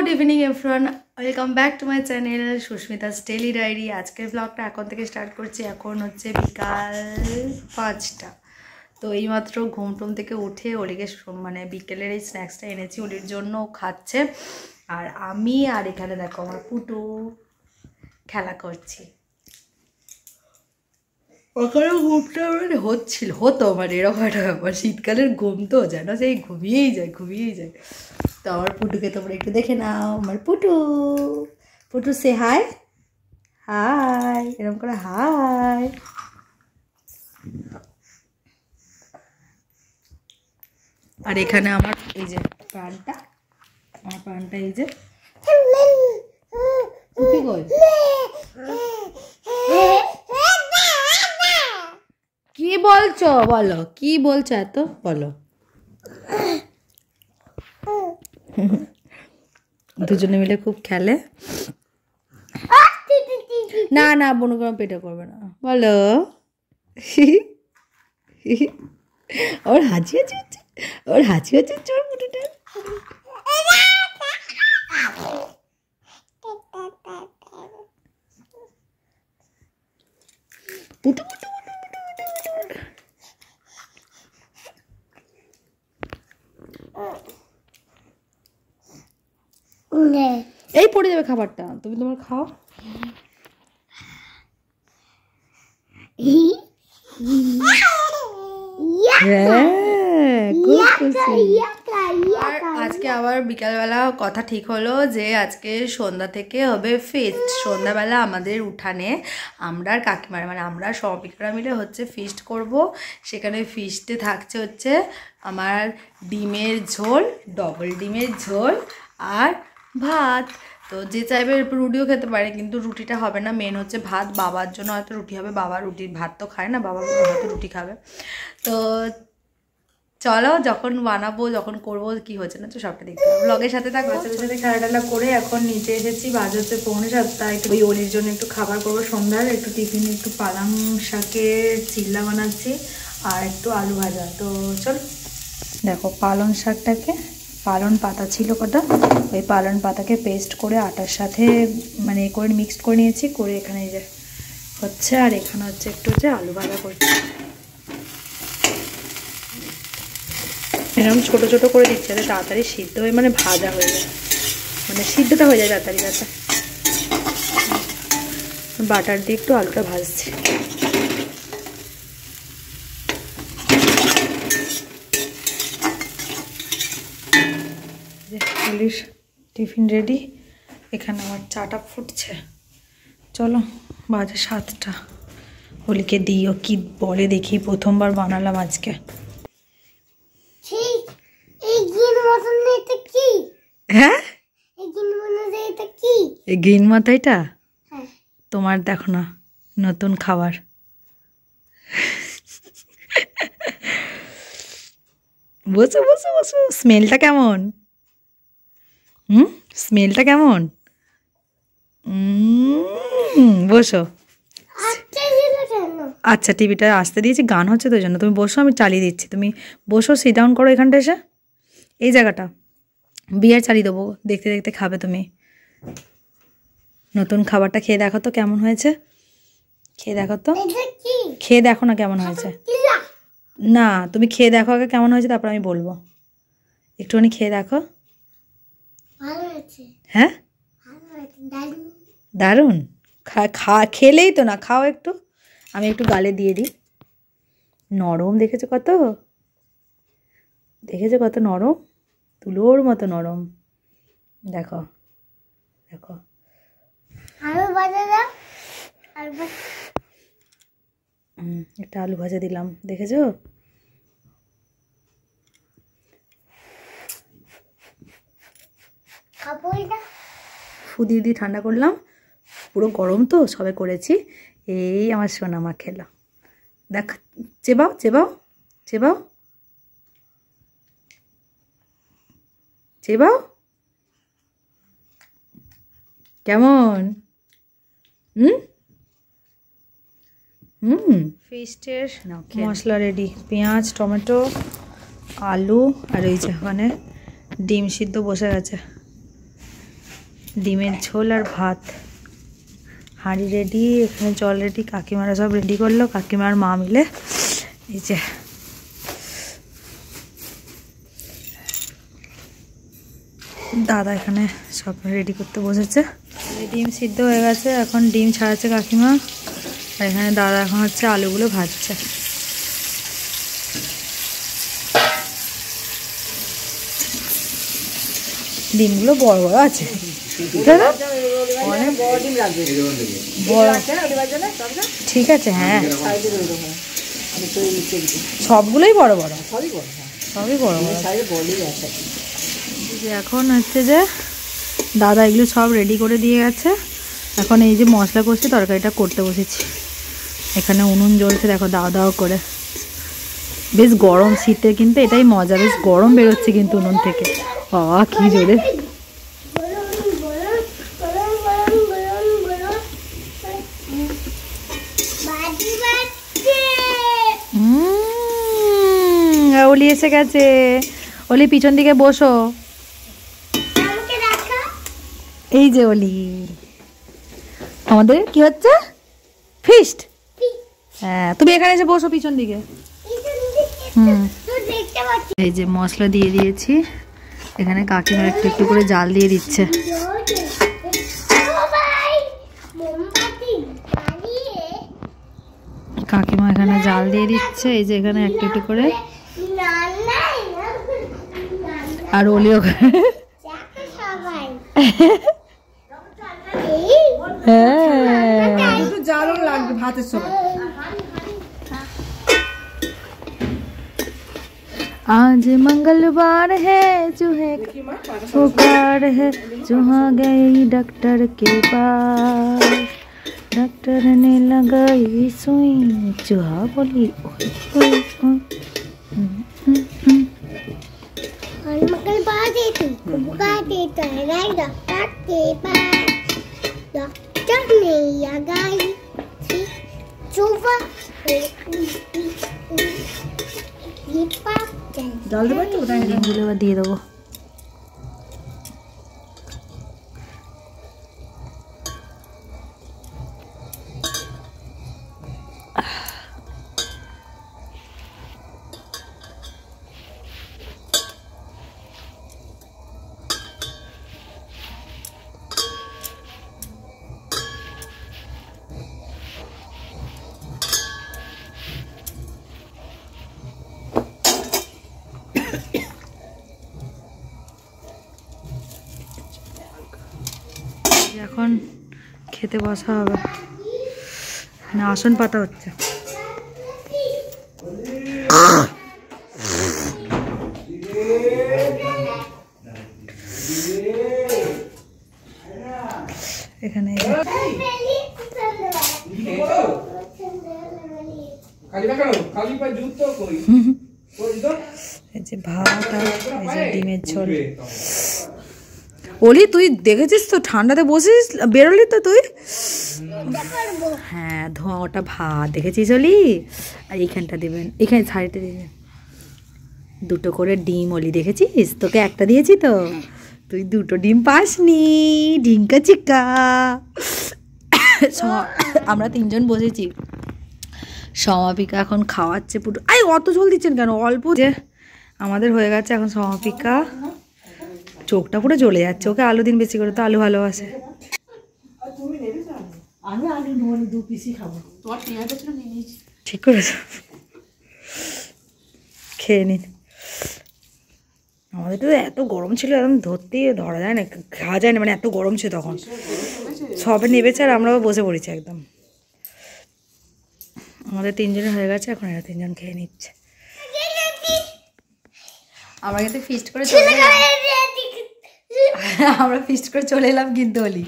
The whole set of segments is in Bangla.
Good evening everyone, welcome back to my channel Susmita's daily diary. আজকের ব্লগটা এখন থেকে স্টার্ট করছি। এখন হচ্ছে বিকাল 5টা। তো এইমাত্র ঘুম টুম থেকে উঠে ওলিকে মানে বিকেলের এই স্ন্যাক্সটা এনেছি ওলির জন্য, খাচ্ছে। আর আমি আর এখানে দেখো আমার পুটু খেলা করছি। ওখানে ঘুমটা মানে হতো মানে এরকম একটা ব্যাপার, শীতকালের ঘুম তো যেন সেই ঘুমিয়েই যায়। তো আমার পুটুকে তোমরা একটু দেখে নাও। আমার পুটু সে হাই হাই, এরকম করে হাই। আর এখানে আমার এই যে প্রাণটা, আমার প্রাণটা এই যে কি বলছো বলো, কি বলছো এত বলো। দুজনে মিলে খুব খেলে। না না বনু কোনো পেটে করবে না বলো। ওর হাঁচি হচ্ছে, চোর পুটুটা। পুটু পুটু এই পড়ে যাবে খাবারটা, তুমি তোমার খাও। আজকে আবার বিকালবেলা কথা ঠিক হলো যে আজকে সন্ধ্যা থেকে হবে ফিস্ট। সন্ধ্যাবেলা আমাদের উঠানে আমরা আর কাকিমার মানে আমরা সবিকরা মিলে হচ্ছে ফিস্ট করব। সেখানে ফিস্টে থাকছে হচ্ছে আমার ডিমের ঝোল, ডবল ডিমের ঝোল আর ভাত। তো যে চাইবে রুটিও খেতে পারে, কিন্তু রুটিটা হবে না, মেন হচ্ছে ভাত। বাবার জন্য হয়তো রুটি হবে, বাবা রুটি ভাত তো খায় না, বাবা হয়তো রুটি খাবে। তো চলো যখন বানাবো যখন করবো কি হচ্ছে না তো সবটা দেখতে হবে, ব্লগের সাথে থাকো। বাচ্চাদের সাথে খেলাটালা করে এখন নিচে এসেছি, বাজ হচ্ছে 6:45। একটু ওই ওলির জন্য একটু খাবার করবো সন্ধ্যার, একটু টিফিনে একটু পালং শাকের চিল্লা বানাচ্ছি আর একটু আলু ভাজা। তো চল দেখো পালং শাকটাকে, পালং পাতা ছিল কটা, ওই পালং পাতাকে পেস্ট করে আটার সাথে মানে করে মিক্সড করে নিয়েছি, করে এখানে যে হচ্ছে। আর এখানে হচ্ছে একটু হচ্ছে আলু ভাজা করছি, এরকম ছোটো ছোটো করে দিচ্ছি যাতে তাড়াতাড়ি সিদ্ধ হয়ে মানে ভাজা হয়ে যায়, মানে সিদ্ধটা হয়ে যায় তাড়াতাড়ি। যাতে বাটার দিয়ে একটু আলুটা ভাজছি। পুলিশ টিফিন রেডি, এখানে আমার চাটা ফুটছে। চলো বাজে 7টা, হোলিকে দিও কি বলে দেখি, প্রথমবার বানালাম আজকে। হ্যাঁ এই গ্রিন মাথাইটা তোমার দেখো না, নতুন খাবার। বসো বসো বসো, স্মেলটা কেমন? স্মেলটা কেমন? বসো। আচ্ছা টিভিটা আসতে দিয়েছি, গান হচ্ছে তো জন্য। তুমি বসো, আমি চালিয়ে দিচ্ছি, তুমি বসো, সিট ডাউন করো এখানটা এসে, এই জায়গাটা। বিয়ার চালিয়ে দেবো, দেখতে দেখতে খাবে তুমি। নতুন খাবারটা খেয়ে দেখো তো কেমন হয়েছে, খেয়ে দেখো তো, খেয়ে দেখো না কেমন হয়েছে। না তুমি খেয়ে দেখো আগে কেমন হয়েছে, তারপর আমি বলবো। একটুখানি খেয়ে দেখো। হ্যাঁ দারুণ। খেলেই তো না, খাও একটু, আমি একটু গালে দিয়ে দিই। নরম দেখেছো কত, দেখেছো কত নরম, তুলোর মতো নরম। দেখো দেখো, একটা আলু ভাজা দিলাম, দেখেছো? ফু দিয়ে দিয়ে ঠান্ডা করলাম, পুরো গরম তো সবে করেছি। এই আমার সোনা মা খেলো, দেখ চেবাও চেবাও চেবাও চেবাও, কেমন? ফিস্টের মশলা রেডি, পেঁয়াজ টমেটো আলু আর এই যে ওখানে ডিম সিদ্ধ বসে গেছে। ডিমের ঝোল আর ভাত। হাঁড়ি রেডি, এখানে জল রেডি, কাকিমারা সব রেডি করলো, কাকিমার মা মিলে। এই যে দাদা এখানে সব রেডি করতে বসেছে। ডিম সিদ্ধ হয়ে গেছে, এখন ডিম ছাড়াচ্ছে কাকিমা। আর এখানে দাদা এখন হচ্ছে আলুগুলো ভাজছে। ডিমগুলো বড় বড় আছে, ঠিক আছে। হ্যাঁ সবগুলোই বড় বড়, সবই বড় বড়। এখন হচ্ছে যে দাদা এগুলো সব রেডি করে দিয়ে গেছে। এখন এই যে মশলা কষে তরকারিটা করতে বসেছি। এখানে উনুন জ্বলছে, দেখো দাও দাও করে। বেশ গরম, শীতে কিন্তু এটাই মজা, বেশ গরম বেরোচ্ছে কিন্তু উনুন থেকে। বাবা কি জোরে! ওলি এসে গেছে। ওলি পিছন দিকে বসো। এই যে ওলি, আমাদের কি হচ্ছে? ফিস্ট। হ্যাঁ তুমি এখানে এসে বসো পিছন দিকে। এই যে মশলা দিয়ে দিয়েছি, এখানে কাকিমা একটু একটু করে জাল দিয়ে দিচ্ছে। কাকিমা এখানে জাল দিয়ে দিচ্ছে, এই যে এখানে একটু একটু করে। আর ওলি ওখানে आज मंगलवार है चूहे पुकार है, चूहा गई डॉक्टर के पास, डॉक्टर ने लगाई सुई, चूहा बोली मंगलवार है तू पुकार देता है गई डॉक्टर के पास, डॉक्टर ने लगाई चूहा জল দেবো, ডিমগুলো এবার দিয়ে দেবো। এখন খেতে বসা হবে, না আসন পাতা হচ্ছে। এখানে এই যে ভাত আর এই যে ডিমের ঝোল। ওলি তুই দেখেছিস তো ঠান্ডাতে বসিস, বেরোলি তো তুই? হ্যাঁ ধোঁয়া ওটা ভাত দেখেছিস ওলি? আর এইখানটা দেবেন, এখানে শাড়িটা দেবেন। দুটো করে ডিম ওলি দেখেছিস? তোকে একটা দিয়েছি তো, তুই দুটো ডিম পাসনি। ঢিঙ্কা চিক্কা। আমরা তিনজন বসেছি, সমাপিকা এখন খাওয়াচ্ছে পুরো। আই অত ঝোল দিচ্ছেন কেন? অল্প। যে আমাদের হয়ে গেছে এখন সমাপিকা, চোখটা পুরো জ্বলে যাচ্ছে। ওকে আলু দিন বেশি করে, তো আলু ভালোবাসে। ঠিক করেছ, খেয়ে নিন। আমাদের তো এত গরম ছিল, একদম ধরা যায় না, খাওয়া যায় না, মানে এত গরম ছিল তখন। সবে নেবেছে আর আমরাও বসে পড়েছি একদম। আমাদের তিনজনের হয়ে গেছে, এখন এরা তিনজন খেয়ে নিচ্ছে। আমরা কিন্তু ফিস্ট করে চলে এলাম, আমরা ফিস্ট করে চলে এলাম কিন্তু ওলি।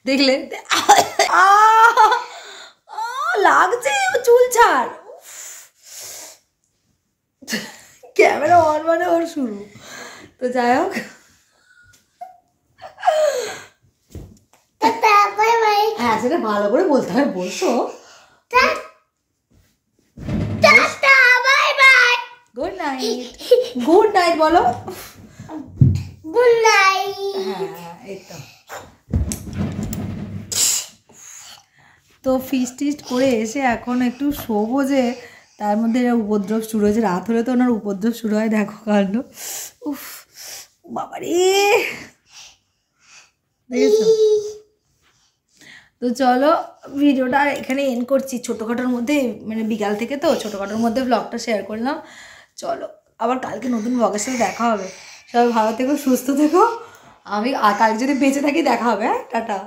দেখলে লাগছে, চুল ছাড়। ক্যামেরা অন মানে ওর শুরু। তো যাই হোক, হ্যাঁ সেটা ভালো করে বলতে হবে। বলছো গুড নাইট, গুড নাইট বলো। Good night. হ্যাঁ এই তো ফিস্ট টিস্ট করে এসে এখন একটু শোবো, যে তার মধ্যে এরা উপদ্রব শুরু হয়েছে। রাত হলে তো ওনার উপদ্রব শুরু হয়, দেখো কাণ্ড। উফ বাবারে, দেখেছো? তো চলো ভিডিওটা এখানে এন্ড করছি, ছোটোখাটোর মধ্যে, মানে বিকাল থেকে তো ছোটোখাটোর মধ্যে ব্লগটা শেয়ার করলাম। চলো আবার কালকে নতুন ব্লগের সাথে দেখা হবে। সবাই ভালো থেকো, সুস্থ থেকো। আমি কালকে যদি বেঁচে থাকি দেখা হবে। হ্যাঁ, টাটা।